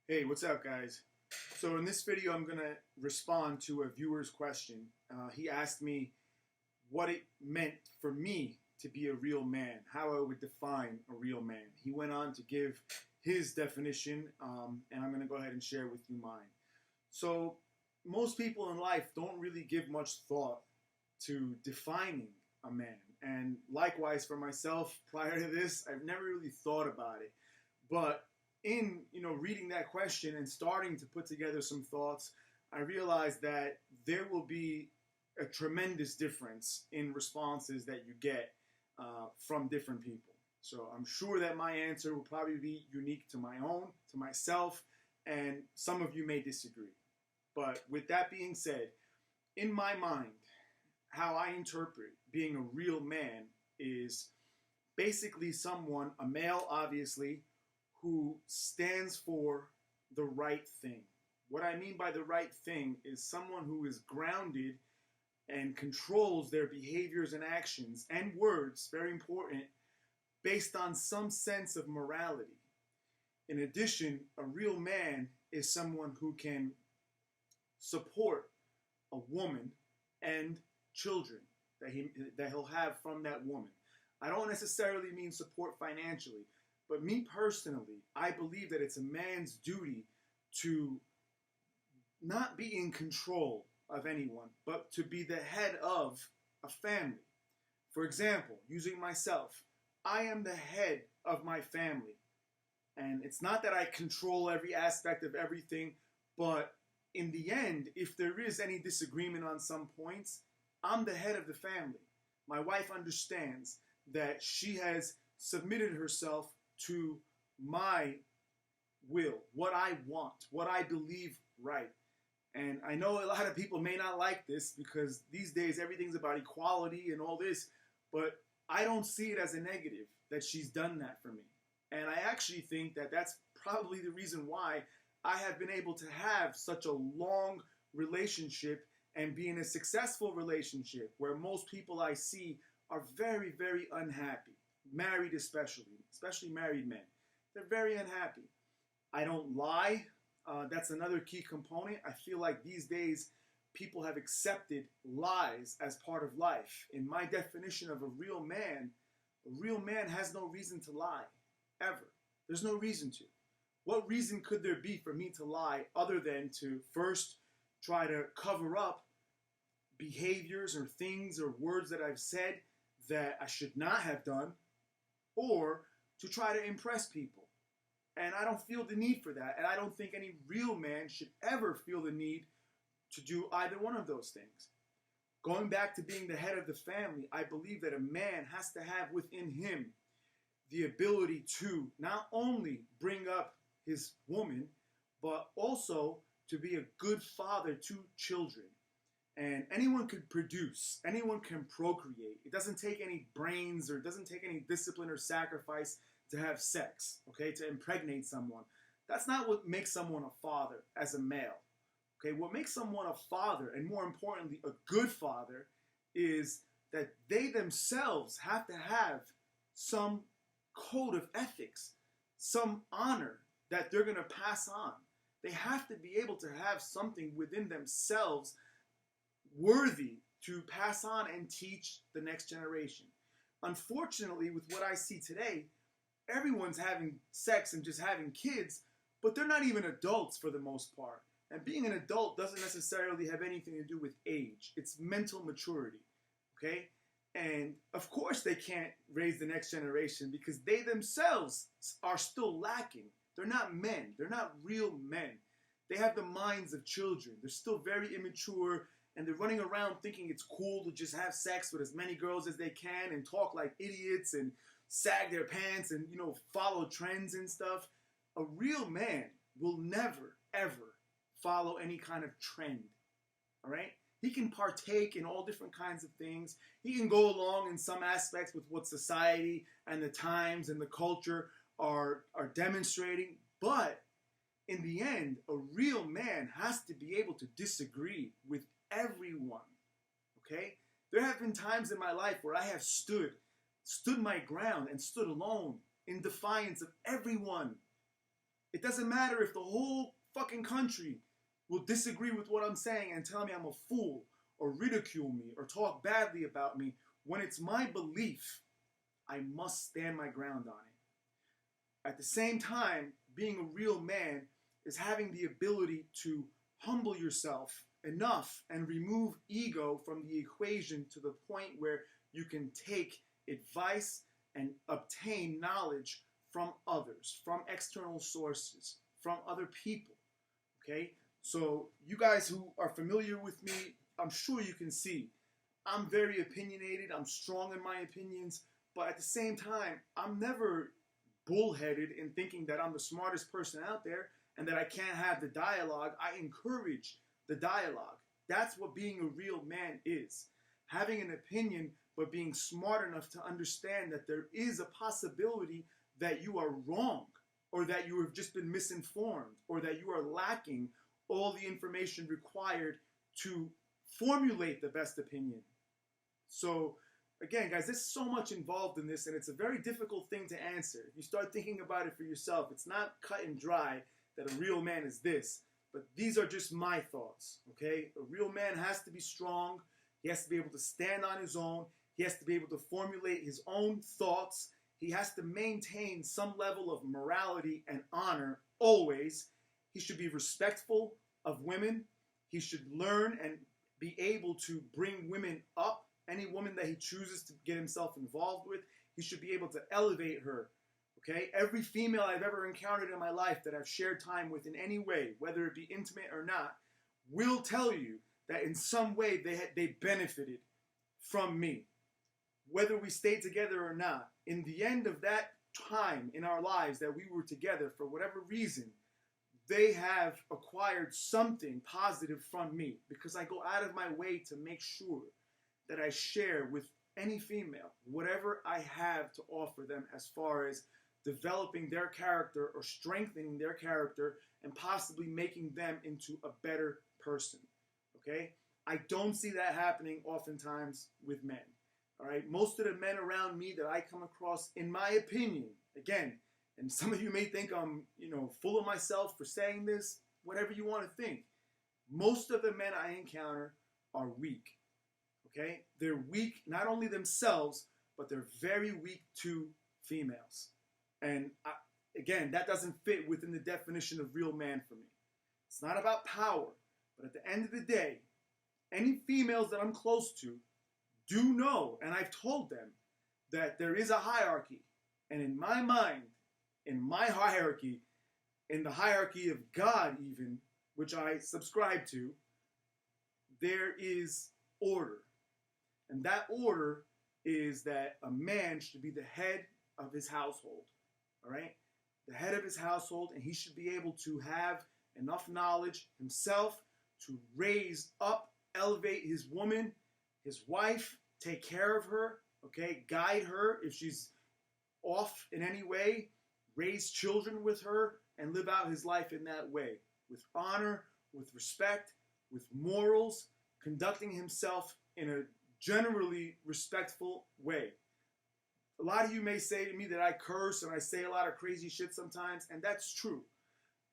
Hey, what's up, guys? So in this video, I'm going to respond to a viewer's question. He asked me what it meant for me to be a real man, how I would define a real man. He went on to give his definition, and I'm going to go ahead and share with you mine. So most people in life don't really give much thought to defining a man. And likewise for myself, prior to this, I've never really thought about it. But in reading that question and starting to put together some thoughts, I realized that there will be a tremendous difference in responses that you get from different people. So I'm sure that my answer will probably be unique to my own, to myself, and some of you may disagree. But with that being said, in my mind, how I interpret being a real man is basically someone, a male obviously, who stands for the right thing. What I mean by the right thing is someone who is grounded and controls their behaviors and actions and words, very important, based on some sense of morality. In addition, a real man is someone who can support a woman and children that he'll have from that woman. I don't necessarily mean support financially, but me personally, I believe that it's a man's duty to not be in control of anyone, but to be the head of a family. For example, using myself, I am the head of my family. And it's not that I control every aspect of everything, but in the end, if there is any disagreement on some points, I'm the head of the family. My wife understands that she has submitted herself to my will, what I want, what I believe right. And I know a lot of people may not like this because these days everything's about equality and all this, but I don't see it as a negative that she's done that for me. And I actually think that that's probably the reason why I have been able to have such a long relationship and be in a successful relationship where most people I see are very, very unhappy. Married especially married men. They're very unhappy. I don't lie. That's another key component. I feel like these days people have accepted lies as part of life. In my definition of a real man has no reason to lie, ever. There's no reason to. What reason could there be for me to lie other than to first try to cover up behaviors or things or words that I've said that I should not have done, or to try to impress people? And I don't feel the need for that. And I don't think any real man should ever feel the need to do either one of those things. Going back to being the head of the family, I believe that a man has to have within him the ability to not only bring up his woman, but also to be a good father to children. And anyone can produce, anyone can procreate. It doesn't take any brains or it doesn't take any discipline or sacrifice to have sex, okay, to impregnate someone. That's not what makes someone a father as a male. Okay, what makes someone a father, and more importantly, a good father, is that they themselves have to have some code of ethics, some honor that they're going to pass on. They have to be able to have something within themselves worthy to pass on and teach the next generation. Unfortunately, with what I see today, everyone's having sex and just having kids, but they're not even adults for the most part. And being an adult doesn't necessarily have anything to do with age. It's mental maturity, okay? And of course they can't raise the next generation because they themselves are still lacking. They're not men. They're not real men. They have the minds of children. They're still very immature, and they're running around thinking it's cool to just have sex with as many girls as they can and talk like idiots and sag their pants and, follow trends and stuff. A real man will never, ever follow any kind of trend, all right? He can partake in all different kinds of things. He can go along in some aspects with what society and the times and the culture are demonstrating, but in the end, a real man has to be able to disagree with everyone, okay? There have been times in my life where I have stood my ground and stood alone in defiance of everyone It doesn't matter if the whole fucking country will disagree with what I'm saying and tell me I'm a fool or ridicule me or talk badly about me. When it's my belief, I must stand my ground on it. At the same time, being a real man is having the ability to humble yourself enough and remove ego from the equation to the point where you can take advice and obtain knowledge from others, from external sources, from other people. Okay? So you guys who are familiar with me, I'm sure you can see I'm very opinionated, I'm strong in my opinions, but at the same time, I'm never bullheaded in thinking that I'm the smartest person out there and that I can't have the dialogue. I encourage the dialogue. That's what being a real man is. Having an opinion, but being smart enough to understand that there is a possibility that you are wrong, or that you have just been misinformed, or that you are lacking all the information required to formulate the best opinion. So, again, guys, there's so much involved in this, and it's a very difficult thing to answer. If you start thinking about it for yourself, it's not cut and dry that a real man is this. But these are just my thoughts, okay? A real man has to be strong. He has to be able to stand on his own. He has to be able to formulate his own thoughts. He has to maintain some level of morality and honor always. He should be respectful of women. He should learn and be able to bring women up. Any woman that he chooses to get himself involved with, he should be able to elevate her. Okay? Every female I've ever encountered in my life that I've shared time with in any way, whether it be intimate or not, will tell you that in some way they benefited from me. Whether we stayed together or not, in the end of that time in our lives that we were together, for whatever reason, they have acquired something positive from me, because I go out of my way to make sure that I share with any female whatever I have to offer them as far as developing their character or strengthening their character and possibly making them into a better person. Okay? I don't see that happening oftentimes with men. All right? Most of the men around me that I come across, in my opinion, again, and some of you may think I'm, full of myself for saying this, whatever you want to think. Most of the men I encounter are weak. Okay? They're weak, not only themselves, but they're very weak to females. And again, that doesn't fit within the definition of real man for me. It's not about power, but at the end of the day, any females that I'm close to do know, and I've told them, that there is a hierarchy. And in my mind, in my hierarchy, in the hierarchy of God even, which I subscribe to, there is order. And that order is that a man should be the head of his household, all right? The head of his household, and he should be able to have enough knowledge himself to raise up, elevate his woman, his wife, take care of her, okay? Guide her if she's off in any way, raise children with her, and live out his life in that way, with honor, with respect, with morals, conducting himself in a generally respectful way. A lot of you may say to me that I curse and I say a lot of crazy shit sometimes, and that's true.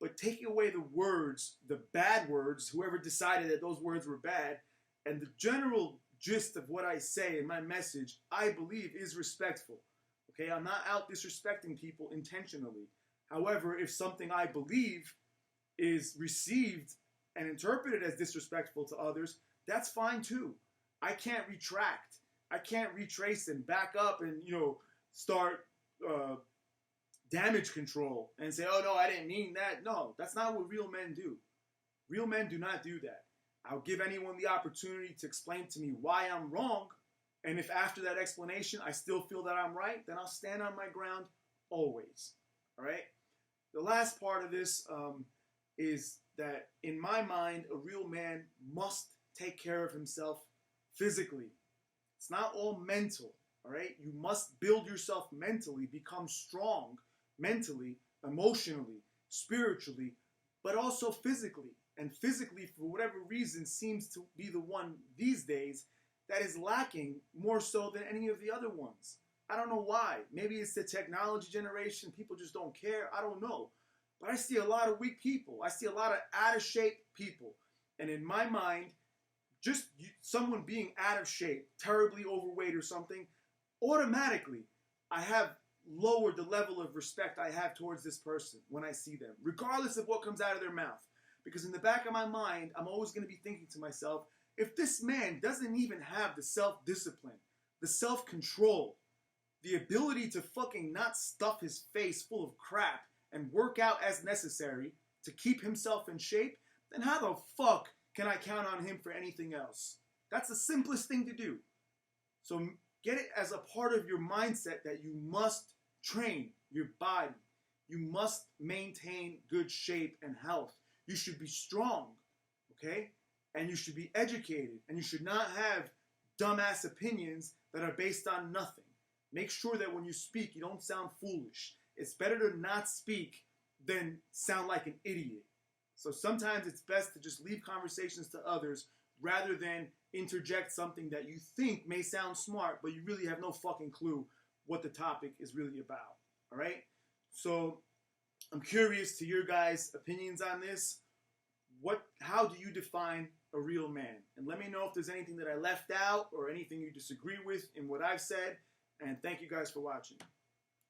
But taking away the words, the bad words, whoever decided that those words were bad, and the general gist of what I say in my message, I believe is respectful. Okay, I'm not out disrespecting people intentionally. However, if something I believe is received and interpreted as disrespectful to others, that's fine too. I can't retract. I can't retrace and back up and, start damage control and say, oh, no, I didn't mean that. No, that's not what real men do. Real men do not do that. I'll give anyone the opportunity to explain to me why I'm wrong. And if after that explanation I still feel that I'm right, then I'll stand on my ground always. All right? The last part of this is that in my mind, a real man must take care of himself physically. It's not all mental, all right? You must build yourself mentally, become strong mentally, emotionally, spiritually, but also physically. And physically, for whatever reason, seems to be the one these days that is lacking more so than any of the other ones. I don't know why. Maybe it's the technology generation. People just don't care. I don't know. But I see a lot of weak people. I see a lot of out of shape people. And in my mind, just someone being out of shape, terribly overweight or something, automatically I have lowered the level of respect I have towards this person when I see them, regardless of what comes out of their mouth. Because in the back of my mind, I'm always going to be thinking to myself, if this man doesn't even have the self-discipline, the self-control, the ability to fucking not stuff his face full of crap and work out as necessary to keep himself in shape, then how the fuck can I count on him for anything else? That's the simplest thing to do. So get it as a part of your mindset that you must train your body. You must maintain good shape and health. You should be strong, okay? And you should be educated. And you should not have dumbass opinions that are based on nothing. Make sure that when you speak, you don't sound foolish. It's better to not speak than sound like an idiot. So sometimes it's best to just leave conversations to others rather than interject something that you think may sound smart, but you really have no fucking clue what the topic is really about. All right? So I'm curious to your guys' opinions on this. How do you define a real man? And let me know if there's anything that I left out or anything you disagree with in what I've said. And thank you guys for watching.